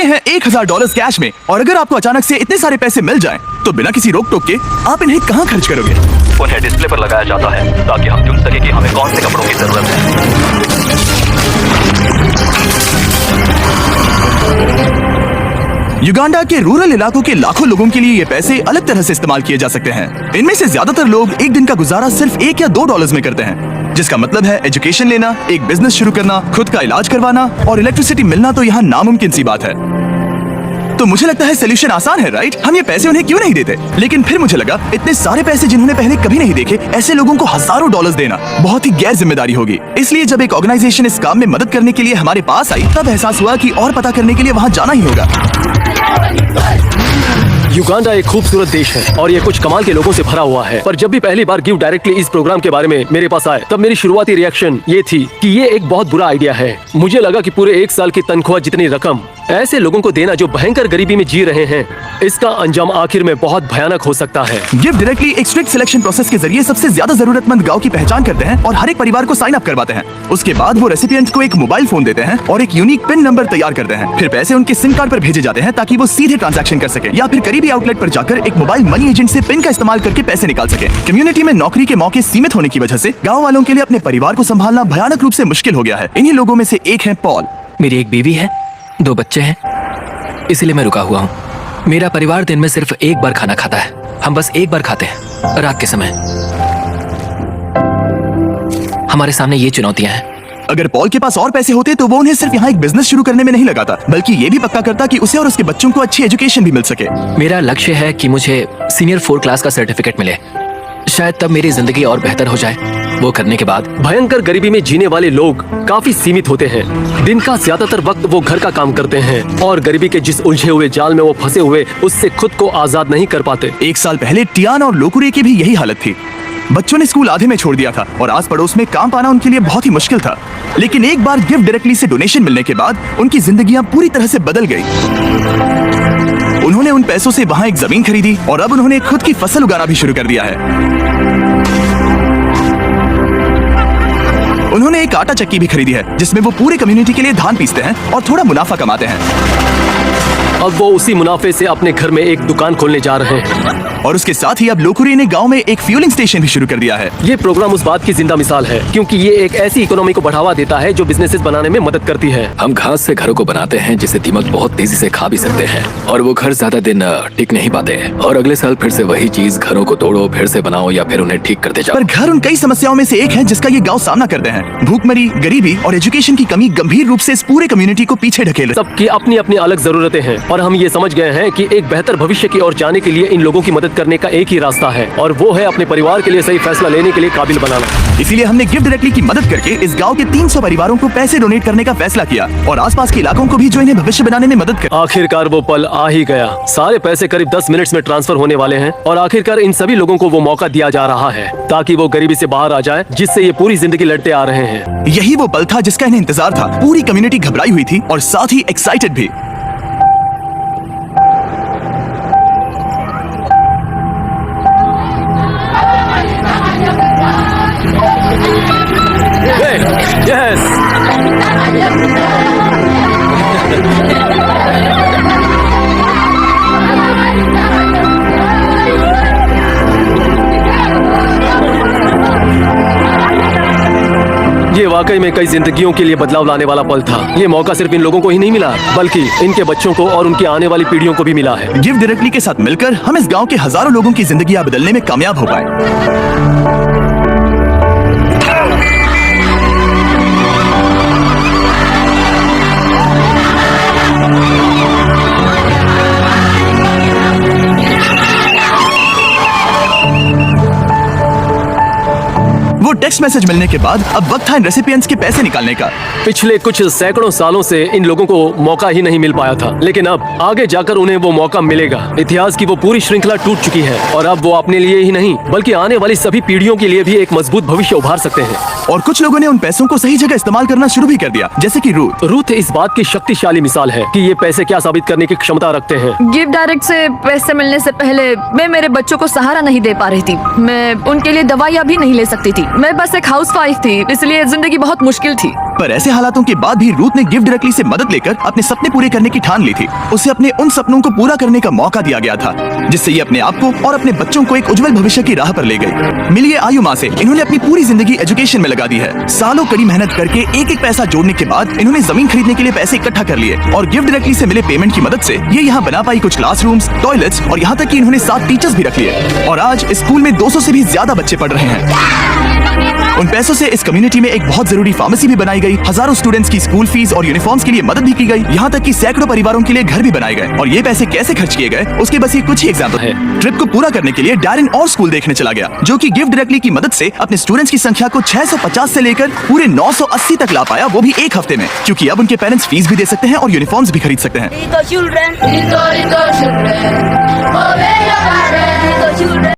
हैं $1000 कैश में, और अगर आपको अचानक से इतने सारे पैसे मिल जाएं, तो बिना किसी रोक टोक के आप इन्हें कहां खर्च करोगे? उन्हें डिस्प्ले पर लगाया जाता है ताकि हम चुन सके कि हमें कौन से कपड़ों की जरूरत है। युगांडा के रूरल इलाकों के लाखों लोगों के लिए ये पैसे अलग तरह से इस्तेमाल किए जा सकते हैं। इनमें से ज्यादातर लोग एक दिन का गुजारा सिर्फ $1 या $2 में करते हैं, जिसका मतलब है एजुकेशन लेना, एक बिजनेस शुरू करना, खुद का इलाज करवाना और इलेक्ट्रिसिटी मिलना तो यहाँ नामुमकिन सी बात है। तो मुझे लगता है सोल्यूशन आसान है, राइट? हम ये पैसे उन्हें क्यों नहीं देते? लेकिन फिर मुझे लगा इतने सारे पैसे जिन्होंने पहले कभी नहीं देखे, ऐसे लोगों को हजारों डॉलर्स देना बहुत ही गैर जिम्मेदारी होगी। इसलिए जब एक ऑर्गेनाइजेशन इस काम में मदद करने के लिए हमारे पास आई, तब एहसास हुआ कि और पता करने के लिए वहाँ जाना ही होगा। युगांडा एक खूबसूरत देश है और ये कुछ कमाल के लोगों से भरा हुआ है। पर जब भी पहली बार गिव डायरेक्टली इस प्रोग्राम के बारे में मेरे पास आए, तब मेरी शुरुआती रिएक्शन ये थी कि ये एक बहुत बुरा आइडिया है। मुझे लगा कि पूरे 1 साल की तनख्वाह जितनी रकम ऐसे लोगों को देना जो भयंकर गरीबी में जी रहे हैं, इसका अंजाम आखिर में बहुत भयानक हो सकता है। गिव डायरेक्टली एक स्ट्रिक्ट सिलेक्शन प्रोसेस के जरिए सबसे ज्यादा जरूरतमंद गांव की पहचान करते हैं और हर एक परिवार को साइन अप करवाते हैं। उसके बाद वो रेसिपिएंट को एक मोबाइल फोन देते हैं और एक यूनिक पिन नंबर तैयार करते हैं। फिर पैसे उनके सिम कार्ड पर भेजे जाते हैं ताकि वो सीधे ट्रांजैक्शन कर सके या फिर करीबी आउटलेट पर जाकर एक मोबाइल मनी एजेंट से पिन का इस्तेमाल करके पैसे निकाल सके। कम्युनिटी में नौकरी के मौके सीमित होने की वजह से गाँव वालों के लिए अपने परिवार को संभालना भयानक रूप से मुश्किल हो गया है। इन्हीं लोगों में से एक है पॉल। मेरी एक बीवी है, 2 बच्चे हैं, इसलिए मैं रुका हुआ हूँ। मेरा परिवार दिन में सिर्फ एक बार खाना खाता है। हम बस एक बार खाते हैं, रात के समय। हमारे सामने ये चुनौतियां हैं। अगर पॉल के पास और पैसे होते तो वो उन्हें सिर्फ यहाँ एक बिजनेस शुरू करने में नहीं लगाता, बल्कि ये भी पक्का करता कि उसे और उसके बच्चों को अच्छी एजुकेशन भी मिल सके। मेरा लक्ष्य है कि मुझे सीनियर 4 क्लास का सर्टिफिकेट मिले। शायद तब मेरी जिंदगी और बेहतर हो जाए। वो करने के बाद भयंकर गरीबी में जीने वाले लोग काफी सीमित होते हैं। दिन का ज्यादातर वक्त वो घर का काम करते हैं और गरीबी के जिस उलझे हुए जाल में वो फंसे हुए, उससे खुद को आजाद नहीं कर पाते। 1 साल पहले टियान और लोकुरे की भी यही हालत थी। बच्चों ने स्कूल आधे में छोड़ दिया था और आस पड़ोस में काम पाना उनके लिए बहुत ही मुश्किल था। लेकिन एक बार गिव डायरेक्टली से डोनेशन मिलने के बाद उनकी जिंदगियां पूरी तरह से बदल गई। उन्होंने उन पैसों से वहां एक जमीन खरीदी और अब उन्होंने खुद की फसल उगाना भी शुरू कर दिया है। उन्होंने एक आटा चक्की भी खरीदी है जिसमें वो पूरे कम्युनिटी के लिए धान पीसते हैं और थोड़ा मुनाफा कमाते हैं। अब वो उसी मुनाफे से अपने घर में एक दुकान खोलने जा रहे हैं। और उसके साथ ही अब लोकुरी ने गांव में एक फ्यूलिंग स्टेशन भी शुरू कर दिया है। ये प्रोग्राम उस बात की जिंदा मिसाल है, क्योंकि ये एक ऐसी इकोनॉमी को बढ़ावा देता है जो बिजनेसेस बनाने में मदद करती है। हम घास से घरों को बनाते हैं जिसे दीमक बहुत तेजी से खा भी सकते हैं और वो घर ज्यादा दिन टिक नहीं पाते। और अगले साल फिर से वही चीज, घरों को तोड़ो, फिर से बनाओ या फिर उन्हें ठीक करते जाओ। पर घर उन कई समस्याओं में से एक है जिसका ये गाँव सामना करते हैं। भूखमरी, गरीबी और एजुकेशन की कमी गंभीर रूप से इस पूरे कम्युनिटी को पीछे ढकेल। सबकी अपनी अपनी अलग जरूरतें हैं और हम ये समझ गए हैं कि एक बेहतर भविष्य की ओर जाने के लिए इन लोगों की मदद करने का एक ही रास्ता है, और वो है अपने परिवार के लिए सही फैसला लेने के लिए काबिल बनाना। इसीलिए हमने गिव डायरेक्टली की मदद करके इस गांव के 300 परिवारों को पैसे डोनेट करने का फैसला किया और आसपास के इलाकों को भी, जो इन्हें भविष्य बनाने में मदद कर। आखिरकार वो पल आ ही गया। सारे पैसे करीब 10 मिनट्स में ट्रांसफर होने वाले हैं और आखिरकार इन सभी लोगों को वो मौका दिया जा रहा है ताकि वो गरीबी से बाहर आ जाए, जिससे ये पूरी जिंदगी लड़ते आ रहे हैं। यही वो पल था जिसका इन्हें इंतजार था। पूरी कम्युनिटी घबराई हुई थी और साथ ही एक्साइटेड भी। Yes! ये वाकई में कई जिंदगियों के लिए बदलाव लाने वाला पल था। ये मौका सिर्फ इन लोगों को ही नहीं मिला, बल्कि इनके बच्चों को और उनकी आने वाली पीढ़ियों को भी मिला है। गिव डायरेक्टली के साथ मिलकर हम इस गांव के हजारों लोगों की जिंदगियां बदलने में कामयाब हो पाए। वो टेक्स्ट मैसेज मिलने के बाद अब वक्त था इन रेसिपिएंट्स के पैसे निकालने का। पिछले कुछ सैकड़ों सालों से इन लोगों को मौका ही नहीं मिल पाया था, लेकिन अब आगे जाकर उन्हें वो मौका मिलेगा। इतिहास की वो पूरी श्रृंखला टूट चुकी है और अब वो अपने लिए ही नहीं बल्कि आने वाली सभी पीढ़ियों के लिए भी एक मजबूत भविष्य उभार सकते हैं। और कुछ लोगों ने उन पैसों को सही जगह इस्तेमाल करना शुरू भी कर दिया, जैसे कि रूथ इस बात की शक्तिशाली मिसाल है कि ये पैसे क्या साबित करने की क्षमता रखते हैं। गिव डायरेक्ट से पैसे मिलने से पहले मैं मेरे बच्चों को सहारा नहीं दे पा रही थी। मैं उनके लिए दवाइयाँ भी नहीं ले सकती थी। मैं बस एक हाउसवाइफ थी, इसलिए जिंदगी बहुत मुश्किल थी। पर ऐसे हालातों के बाद भी रूथ ने गिव डायरेक्टली से मदद लेकर अपने सपने पूरे करने की ठान ली थी। उसे अपने उन सपनों को पूरा करने का मौका दिया गया था, जिससे ये अपने आप को और अपने बच्चों को एक उज्जवल भविष्य की राह पर ले गई। मिलिए आयु माँ से इन्होंने अपनी पूरी जिंदगी एजुकेशन में लगा दी है। सालों कड़ी मेहनत करके एक एक पैसा जोड़ने के बाद इन्होंने जमीन खरीदने के लिए पैसे इकट्ठा कर लिए और गिव डायरेक्टली से मिले पेमेंट की मदद से ये यहाँ बना पाई कुछ क्लासरूम्स, टॉयलेट्स और यहाँ तक कि इन्होंने 7 टीचर्स भी रख लिए और आज स्कूल में 200 से भी ज्यादा बच्चे पढ़ रहे हैं। उन पैसों से इस कम्युनिटी में एक बहुत जरूरी फार्मेसी भी बनाई गई, हजारों स्टूडेंट्स की स्कूल फीस और यूनिफॉर्म्स के लिए मदद भी की गई, यहाँ तक कि सैकड़ों परिवारों के लिए घर भी बनाए गए। और ये पैसे कैसे खर्च किए गए उसके बस ये कुछ ही एग्जाम्पल है। ट्रिप को पूरा करने के लिए डैरिन और स्कूल देखने चला गया, जो कि गिव डायरेक्टली की मदद से अपने स्टूडेंट्स की संख्या को 650 से लेकर पूरे 980 तक ला पाया, वो भी एक हफ्ते में, क्योंकि अब उनके पेरेंट्स फीस भी दे सकते हैं और यूनिफॉर्म्स भी खरीद सकते हैं। Little children, little children, obey your parents, little children.